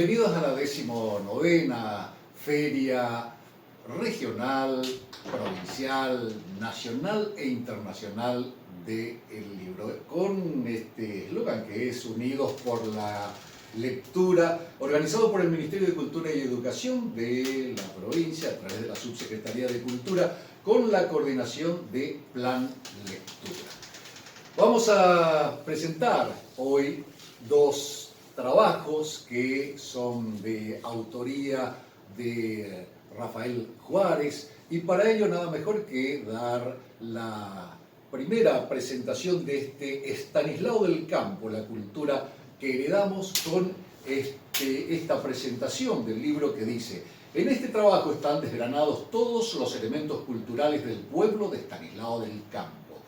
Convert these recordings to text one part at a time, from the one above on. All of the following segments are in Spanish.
Bienvenidos a la 19ª Feria Regional, Provincial, Nacional e Internacional del Libro, con este eslogan que es Unidos por la Lectura, organizado por el Ministerio de Cultura y Educación de la provincia a través de la Subsecretaría de Cultura, con la coordinación de Plan Lectura. Vamos a presentar hoy dos trabajos que son de autoría de Rafael Juárez, y para ello nada mejor que dar la primera presentación de este Estanislao del Campo, la cultura que heredamos, con esta presentación del libro que dice: en este trabajo están desgranados todos los elementos culturales del pueblo de Estanislao del Campo.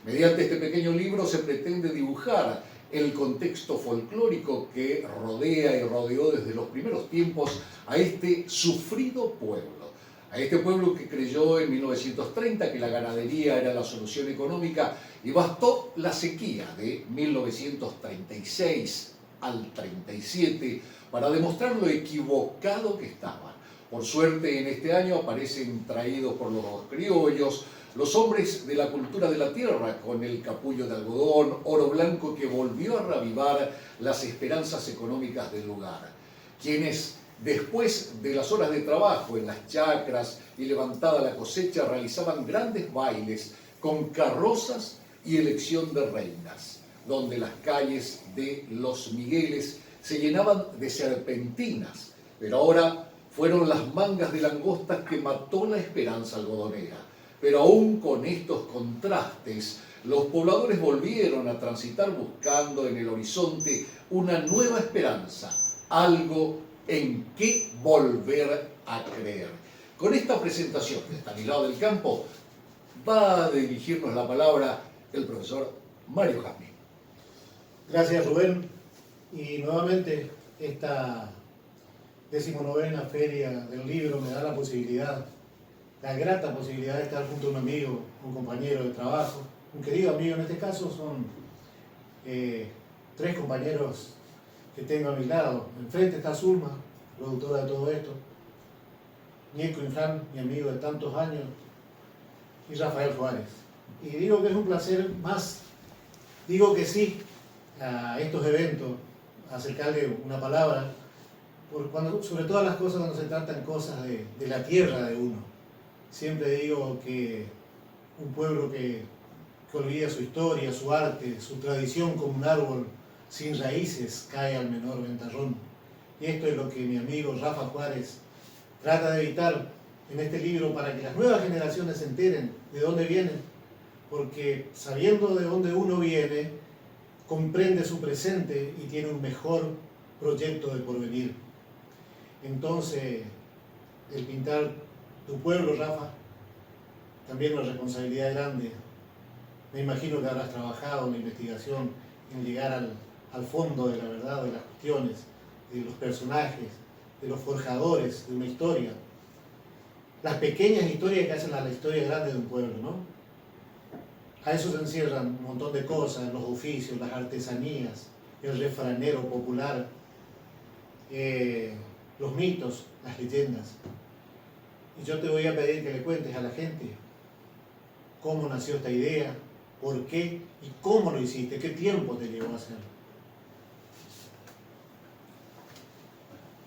Mediante este pequeño libro se pretende dibujar el contexto folclórico que rodea y rodeó desde los primeros tiempos a este sufrido pueblo. A este pueblo que creyó en 1930 que la ganadería era la solución económica y bastó la sequía de 1936 al 37 para demostrar lo equivocado que estaban. Por suerte, en este año aparecen traídos por los criollos los hombres de la cultura de la tierra, con el capullo de algodón, oro blanco, que volvió a reavivar las esperanzas económicas del lugar. Quienes, después de las horas de trabajo en las chacras y levantada la cosecha, realizaban grandes bailes con carrozas y elección de reinas, donde las calles de Los Migueles se llenaban de serpentinas, pero ahora fueron las mangas de langostas que mató la esperanza algodonera. Pero aún con estos contrastes, los pobladores volvieron a transitar buscando en el horizonte una nueva esperanza, algo en que volver a creer. Con esta presentación de Estanislao del Campo va a dirigirnos la palabra el profesor Mario Jazmín. Gracias, Rubén. Y nuevamente esta 19ª Feria del Libro me da la grata posibilidad de estar junto a un amigo, un compañero de trabajo, un querido amigo. En este caso son tres compañeros que tengo a mi lado. Enfrente está Zulma, productora de todo esto, Nico Infran, mi amigo de tantos años, y Rafael Juárez. Y digo que es un placer digo que sí a estos eventos, a acercarle una palabra, sobre todas las cosas cuando se tratan cosas de la tierra de uno. Siempre digo que un pueblo que olvida su historia, su arte, su tradición, como un árbol sin raíces, cae al menor ventarrón. Y esto es lo que mi amigo Rafa Juárez trata de evitar en este libro, para que las nuevas generaciones se enteren de dónde vienen, porque sabiendo de dónde uno viene, comprende su presente y tiene un mejor proyecto de porvenir. Entonces, el pintar tu pueblo, Rafa, también una responsabilidad grande. Me imagino que habrás trabajado en la investigación, en llegar al fondo de la verdad, de las cuestiones, de los personajes, de los forjadores de una historia. Las pequeñas historias que hacen a la historia grande de un pueblo, ¿no? A eso se encierran un montón de cosas, los oficios, las artesanías, el refranero popular, los mitos, las leyendas. Y yo te voy a pedir que le cuentes a la gente cómo nació esta idea, por qué y cómo lo hiciste, qué tiempo te llevó a hacerlo.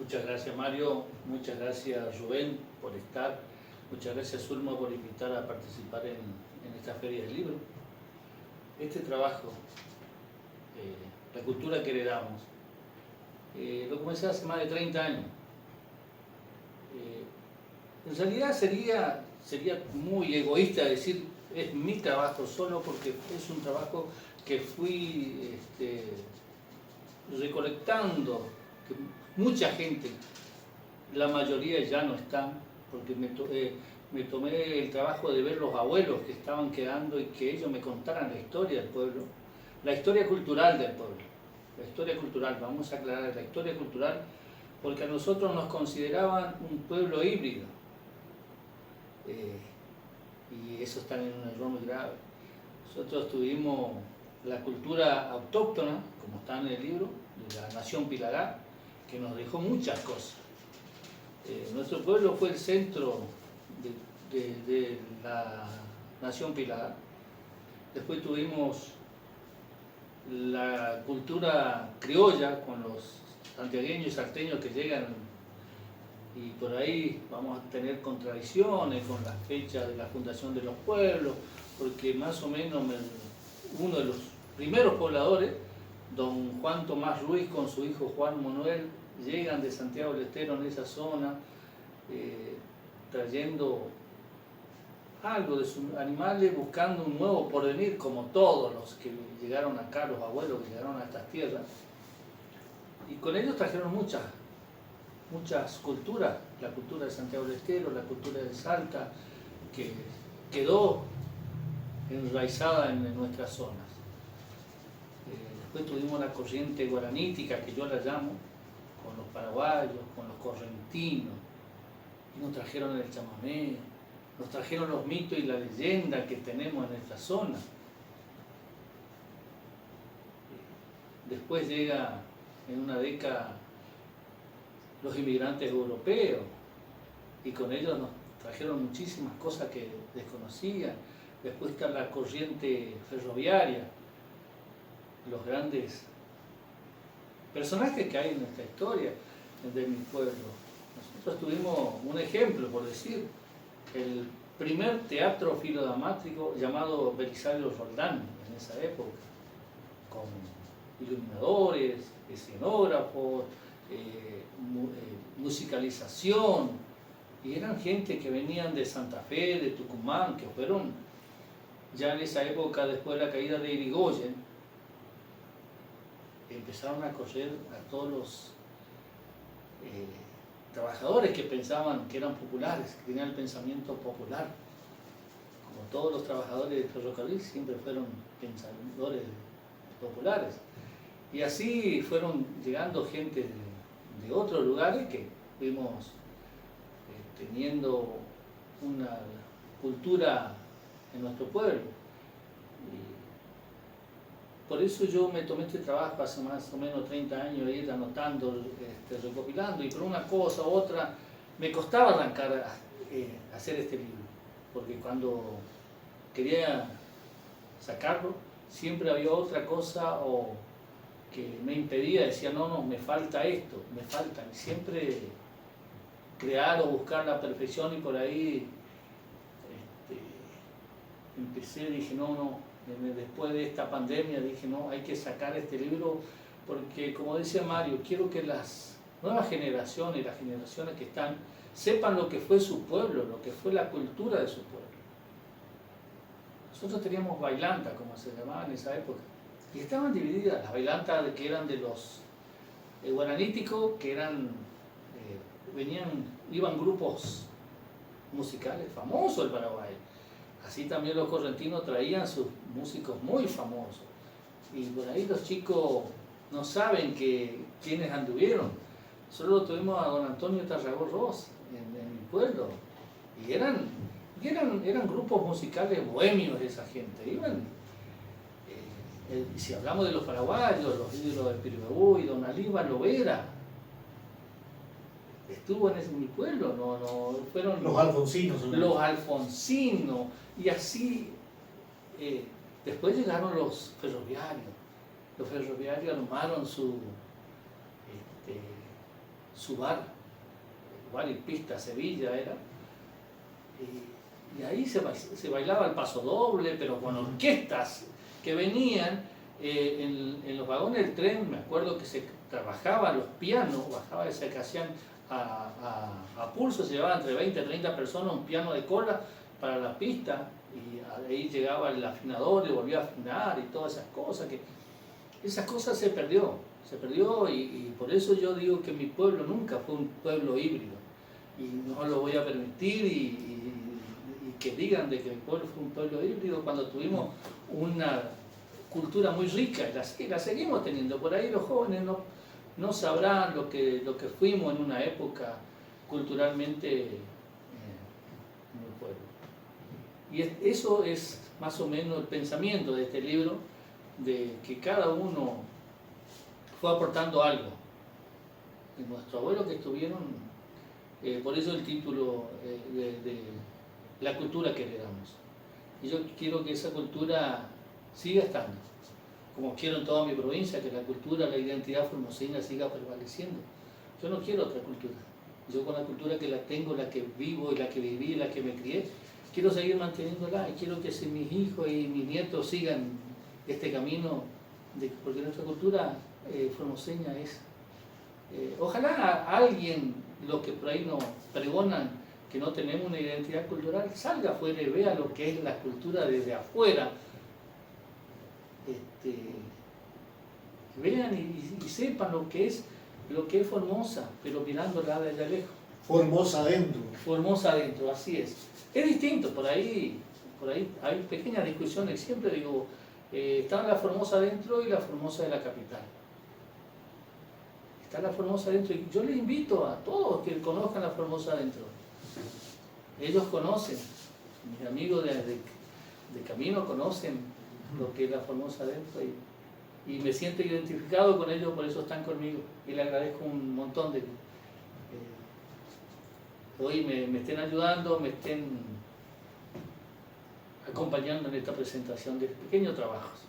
Muchas gracias, Mario, muchas gracias, Rubén, por estar, muchas gracias, Zulma, por invitar a participar en esta Feria del Libro. Este trabajo, la cultura que heredamos, lo comencé hace más de 30 años. En realidad sería muy egoísta decir es mi trabajo solo, porque es un trabajo que fui recolectando, que mucha gente, la mayoría ya no están, porque me tomé el trabajo de ver los abuelos que estaban quedando y que ellos me contaran la historia del pueblo, la historia cultural del pueblo, la historia cultural, vamos a aclarar la historia cultural, porque a nosotros nos consideraban un pueblo híbrido. Y eso está en un error muy grave. Nosotros tuvimos la cultura autóctona, como está en el libro, de la nación Pilará, que nos dejó muchas cosas. Nuestro pueblo fue el centro de la nación Pilar. Después tuvimos la cultura criolla con los santiagueños y salteños que llegan, y por ahí vamos a tener contradicciones con las fechas de la fundación de los pueblos, porque más o menos uno de los primeros pobladores, don Juan Tomás Ruiz con su hijo Juan Manuel, llegan de Santiago del Estero en esa zona, trayendo algo de sus animales, buscando un nuevo porvenir, como todos los que llegaron acá, los abuelos que llegaron a estas tierras. Y con ellos trajeron muchas culturas, la cultura de Santiago del Estero, la cultura de Salta, que quedó enraizada en nuestras zonas. Después tuvimos la corriente guaranítica, que yo la llamo, con los paraguayos, con los correntinos, y nos trajeron el chamamé, nos trajeron los mitos y la leyenda que tenemos en esta zona. Después llega en una década los inmigrantes europeos, y con ellos nos trajeron muchísimas cosas que desconocían. Después está la corriente ferroviaria, los grandes personajes que hay en nuestra historia de mi pueblo. Nosotros tuvimos un ejemplo, por decir, el primer teatro filodramático llamado Belisario Roldán en esa época, con iluminadores, escenógrafos, musicalización, y eran gente que venían de Santa Fe, de Tucumán, que fueron ya en esa época, después de la caída de Irigoyen, empezaron a correr a todos los trabajadores que pensaban que eran populares, que tenían el pensamiento popular. Como todos los trabajadores del ferrocarril siempre fueron pensadores populares. Y así fueron llegando gente de otros lugares que fuimos teniendo una cultura en nuestro pueblo. Y por eso yo me tomé este trabajo hace más o menos 30 años, de ir anotando, recopilando, y por una cosa u otra me costaba arrancar a hacer este libro, porque cuando quería sacarlo siempre había otra cosa o que me impedía, decía no, me falta esto, me falta, y siempre crear o buscar la perfección, y por ahí empecé, dije no, después de esta pandemia dije no, hay que sacar este libro, porque como decía Mario, quiero que las nuevas generaciones, las generaciones que están, sepan lo que fue su pueblo, lo que fue la cultura de su pueblo. Nosotros teníamos bailanta, como se llamaba en esa época, y estaban divididas las bailantas que eran de los guaraníticos, que eran, iban grupos musicales famosos del Paraguay. Así también los correntinos traían sus músicos muy famosos. Y por ahí los chicos no saben quiénes anduvieron. Solo tuvimos a don Antonio Tarragó Ross en mi pueblo. Y eran grupos musicales bohemios esa gente. Si hablamos de los paraguayos, los ídolos de Piribebú y don Aníbal Lovera, estuvo en mi pueblo, no fueron los alfonsinos. Los alfonsinos, y así después llegaron los ferroviarios. Los ferroviarios armaron su bar y pista, Sevilla era, y ahí se bailaba el paso doble, pero con orquestas que venían en los vagones del tren. Me acuerdo que se trabajaban los pianos, se hacían a pulso, se llevaban entre 20 y 30 personas un piano de cola para la pista, y ahí llegaba el afinador y volvía a afinar y todas esas cosas. Esas cosas se perdió, y por eso yo digo que mi pueblo nunca fue un pueblo híbrido, y no lo voy a permitir, y que digan de que mi pueblo fue un pueblo híbrido cuando tuvimos una cultura muy rica, y la seguimos teniendo. Por ahí los jóvenes no sabrán lo que fuimos en una época culturalmente en el pueblo. Y eso es más o menos el pensamiento de este libro, de que cada uno fue aportando algo. de nuestros abuelos que estuvieron, por eso el título de la cultura que heredamos. Y yo quiero que esa cultura siga estando, como quiero en toda mi provincia, que la cultura, la identidad formoseña siga prevaleciendo. Yo no quiero otra cultura. Yo con la cultura que la tengo, la que vivo y la que viví, la que me crié, quiero seguir manteniéndola y quiero que si mis hijos y mis nietos sigan este camino, porque nuestra cultura formoseña es... ojalá alguien, los que por ahí nos pregonan que no tenemos una identidad cultural, salga afuera y vea lo que es la cultura desde afuera. Vean y sepan lo que es Formosa, pero mirándola de allá lejos. Formosa adentro. Formosa adentro, así es. Es distinto, por ahí hay pequeñas discusiones, siempre digo, está la Formosa adentro y la Formosa de la capital. Está la Formosa adentro y yo les invito a todos que conozcan la Formosa adentro. Ellos conocen, mis amigos de camino conocen lo que es la Formosa adentro y me siento identificado con ellos, por eso están conmigo y les agradezco un montón de hoy me estén ayudando, me estén acompañando en esta presentación de pequeños trabajos.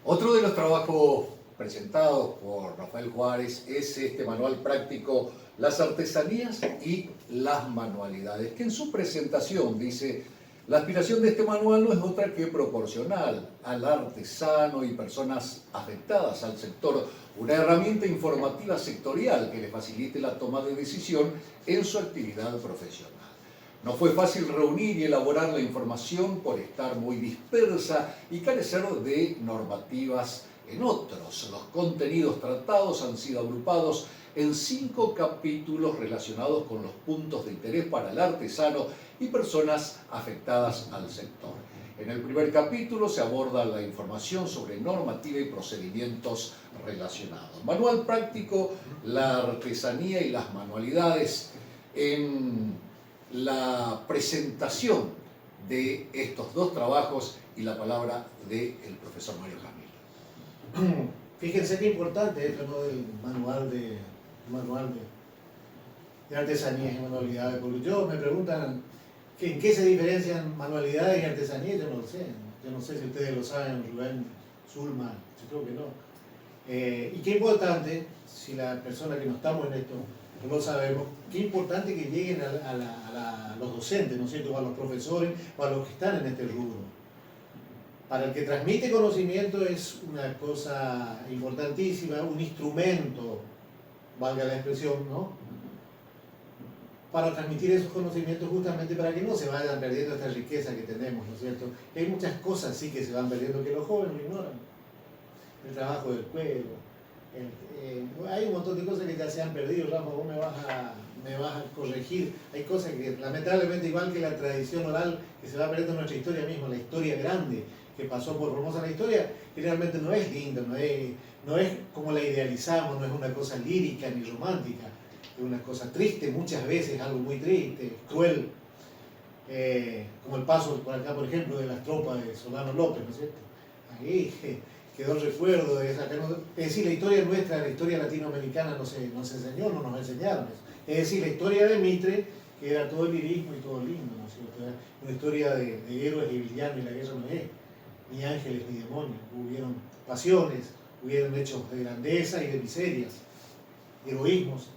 Otro de los trabajos presentados por Rafael Juárez es este manual práctico Las artesanías y las manualidades, que en su presentación dice: la aspiración de este manual no es otra que proporcionar al artesano y personas afectadas al sector una herramienta informativa sectorial que le facilite la toma de decisión en su actividad profesional. No fue fácil reunir y elaborar la información por estar muy dispersa y carecer de normativas en otros. Los contenidos tratados han sido agrupados en 5 capítulos relacionados con los puntos de interés para el artesano y personas afectadas al sector. En el primer capítulo se aborda la información sobre normativa y procedimientos relacionados. Manual práctico, la artesanía y las manualidades. En la presentación de estos dos trabajos y la palabra del profesor Mario Jamil. Fíjense qué importante esto, ¿no? Del manual de artesanías y manualidades, porque me preguntan ¿en qué se diferencian manualidades y artesanías? Yo no lo sé. Yo no sé si ustedes lo saben, Rubén, Zulma, yo creo que no. Y qué importante, si la persona que no estamos en esto no lo sabemos, qué importante que lleguen a los docentes, ¿no es cierto?, o a los profesores o a los que están en este rubro. Para el que transmite conocimiento es una cosa importantísima, un instrumento, valga la expresión, ¿no?, para transmitir esos conocimientos justamente para que no se vayan perdiendo esta riqueza que tenemos, ¿no es cierto? Hay muchas cosas sí que se van perdiendo que los jóvenes lo ignoran. El trabajo del cuero, hay un montón de cosas que ya se han perdido, Rafa, vos me vas a corregir. Hay cosas que lamentablemente, igual que la tradición oral, que se va perdiendo en nuestra historia misma, la historia grande que pasó por Formosa, la historia que realmente no es linda, no es como la idealizamos, no es una cosa lírica ni romántica. Es una cosa triste, muchas veces algo muy triste, cruel, como el paso por acá, por ejemplo, de las tropas de Solano López, ¿no es cierto? Ahí quedó el recuerdo de esa... Es decir, la historia nuestra, la historia latinoamericana nos enseñó, no nos enseñaron eso. Es decir, la historia de Mitre, que era todo lirismo y todo lindo, ¿no es cierto? Era una historia de héroes y villanos, y la guerra no es ni ángeles ni demonios. Hubieron pasiones, hubieron hechos de grandeza y de miserias, heroísmos,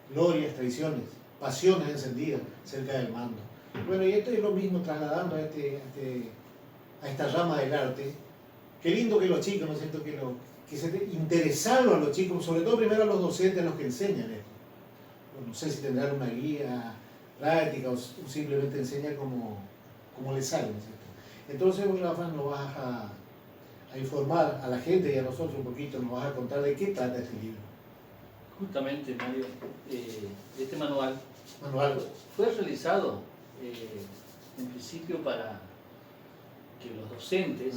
glorias, traiciones, pasiones encendidas cerca del mando. Bueno, y esto es lo mismo trasladando a esta rama del arte. Qué lindo que los chicos, ¿no es cierto?, que se interesarlo a los chicos, sobre todo primero a los docentes, a los que enseñan esto. No sé si tendrán una guía práctica o simplemente enseña como les sale, ¿no es cierto? Entonces vos, Rafa, nos vas a informar a la gente y a nosotros un poquito, nos vas a contar de qué trata este libro. Justamente, Mario, este manual fue realizado en principio para que los docentes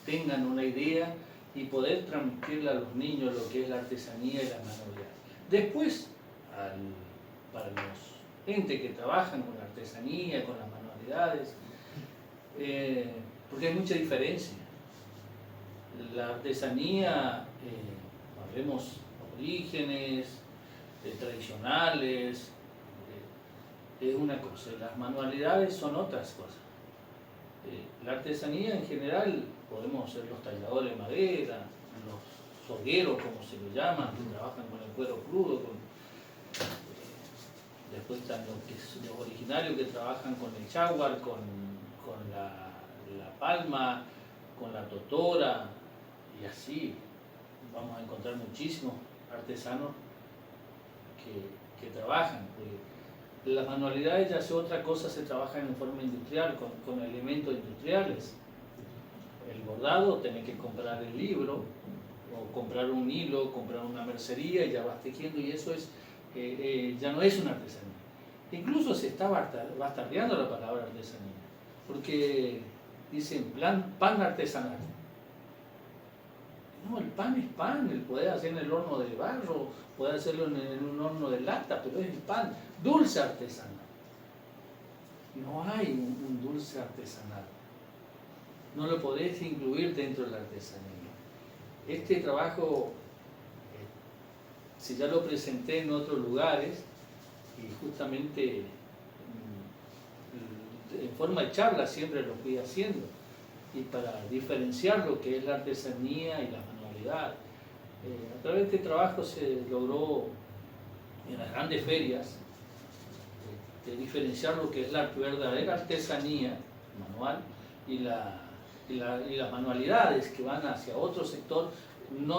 tengan una idea y poder transmitirle a los niños lo que es la artesanía y la manualidad. Después, para los entes que trabajan con la artesanía, con las manualidades, porque hay mucha diferencia. La artesanía, hablemos aborígenes, tradicionales, es una cosa, las manualidades son otras cosas. La artesanía en general, podemos ser los talladores de madera, los sogueros, como se le llaman, que trabajan con el cuero crudo, después están los originarios que trabajan con el jaguar, con la palma, con la totora, y así vamos a encontrar muchísimos artesanos que trabajan. Las manualidades ya es otra cosa, se trabajan en forma industrial, con elementos industriales. El bordado, tenés que comprar el libro, o comprar un hilo, comprar una mercería y ya vas tejiendo, y eso es, ya no es una artesanía. Incluso se está bastardeando la palabra artesanía, porque dicen pan artesanal. No, el pan es pan, el poder hacer en el horno de barro, poder hacerlo en un horno de lata, pero es el pan, dulce artesanal. No hay un dulce artesanal. No lo podés incluir dentro de la artesanía. Este trabajo, si ya lo presenté en otros lugares, y justamente en forma de charla siempre lo fui haciendo, y para diferenciar lo que es la artesanía y la manualidad. A través de este trabajo se logró en las grandes ferias de diferenciar lo que es la verdadera artesanía manual y las manualidades que van hacia otro sector.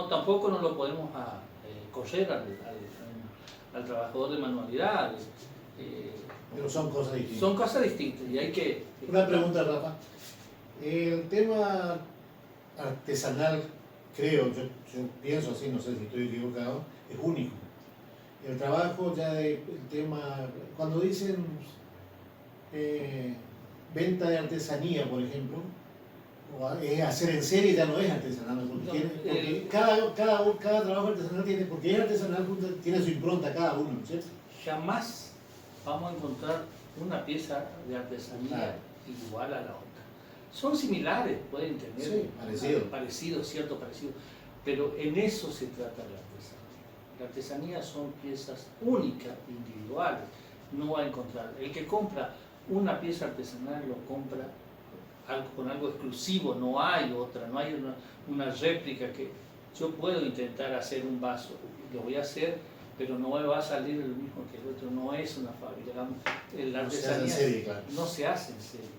Tampoco no lo podemos correr al trabajador de manualidades. Pero son cosas distintas. Son cosas distintas y hay que... Una pregunta, Rafa. El tema artesanal, creo, yo pienso así, no sé si estoy equivocado, es único. El trabajo ya el tema, cuando dicen venta de artesanía, por ejemplo, o hacer en serie ya no es artesanal, porque cada trabajo artesanal tiene, porque es artesanal, tiene su impronta cada uno, ¿cierto? Jamás vamos a encontrar una pieza de artesanía igual a la otra. Son similares, pueden tener parecido, cierto parecido, pero en eso se trata la artesanía. La artesanía son piezas únicas, individuales, no va a encontrar. El que compra una pieza artesanal lo compra con algo exclusivo, no hay otra, no hay una réplica que yo puedo intentar hacer un vaso, lo voy a hacer, pero no me va a salir el mismo que el otro, no es una fábrica. La artesanía no se hace en serie.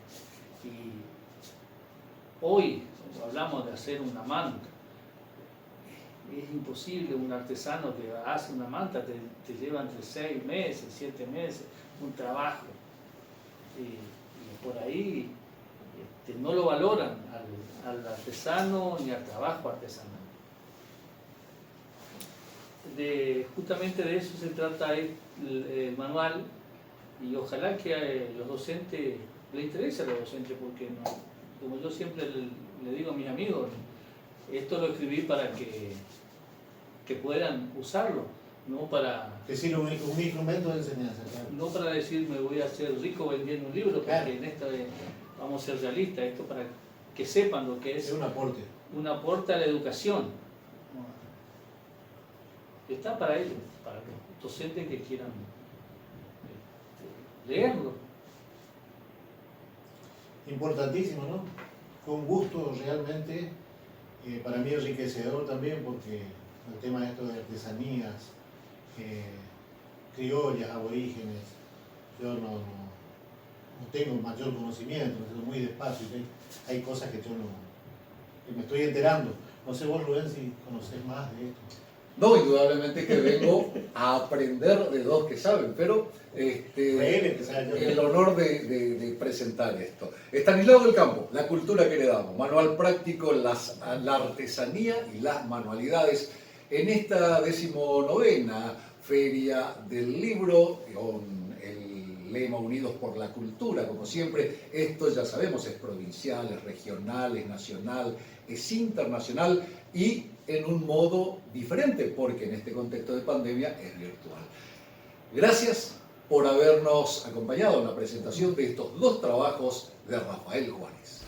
Y hoy hablamos de hacer una manta. Es imposible, un artesano que hace una manta te lleva entre 6 meses, 7 meses, un trabajo. Y por ahí no lo valoran al artesano ni al trabajo artesanal. Justamente de eso se trata el manual, y ojalá que los docentes, le interese a los docentes, porque no, como yo siempre le digo a mis amigos, esto lo escribí para que puedan usarlo, no para... Es decir, un instrumento de enseñanza, claro. No para decir me voy a hacer rico vendiendo un libro, porque claro, en esta vamos a ser realistas, esto para que sepan lo que es... Es un aporte. Un aporte a la educación. Está para ellos, para los docentes que quieran leerlo. Importantísimo, ¿no? Con gusto realmente, para mí enriquecedor también, porque el tema de esto de artesanías, criollas, aborígenes, yo no tengo mayor conocimiento, me muy despacio, hay cosas que yo que me estoy enterando. No sé vos, Rubén, si conocés más de esto. No, indudablemente que vengo a aprender de dos que saben, pero el honor de presentar esto. Estanislao del Campo, la cultura que heredamos, manual práctico, la artesanía y las manualidades en esta 19ª Feria del Libro, con el lema Unidos por la Cultura. Como siempre, esto ya sabemos, es provincial, es regional, es nacional, es internacional y en un modo diferente, porque en este contexto de pandemia es virtual. Gracias por habernos acompañado en la presentación de estos dos trabajos de Rafael Juárez.